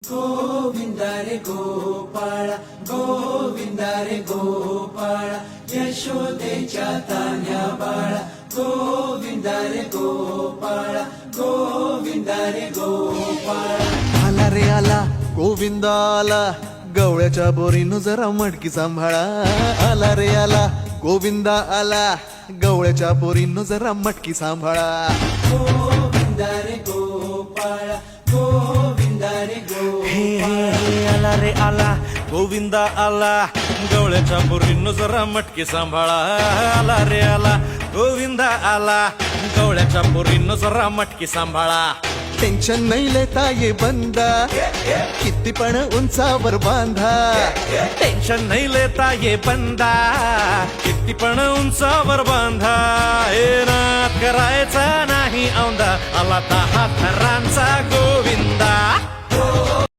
गोविंदा रे गोपाळा गोविंदा रे गोपाळा यशोदेच्या तान्या बाळा गोविंदा रे गोपाळा गोविंदा रे गोपाळा आला रे आला गोविंदा आला गवळ्याच्या बोरीनं जरा मटकी सांभाळा आला रे आला गोविंदा आला गवळ्याच्या बोरीनं जरा मटकी सांभाळा गोविंदा रे गोपाळा गोविंदा रे हे हे हे आला रे आला गोविंदा आला गवळ्याच्या बोरीनं जरा मटकी सांभाळा आला रे आला गोविंदा आला गवळ्याच्या बोरीनं जरा मटकी सांभाळा टेन्शन नाही लेता ये बंदा किती पण उंचावर बांधा टेन्शन नाही लेता ये बंदा किती पण उंचावर बांधा हे नाद करायचा नाही औंदा आला 10 थरांचा गोविंदा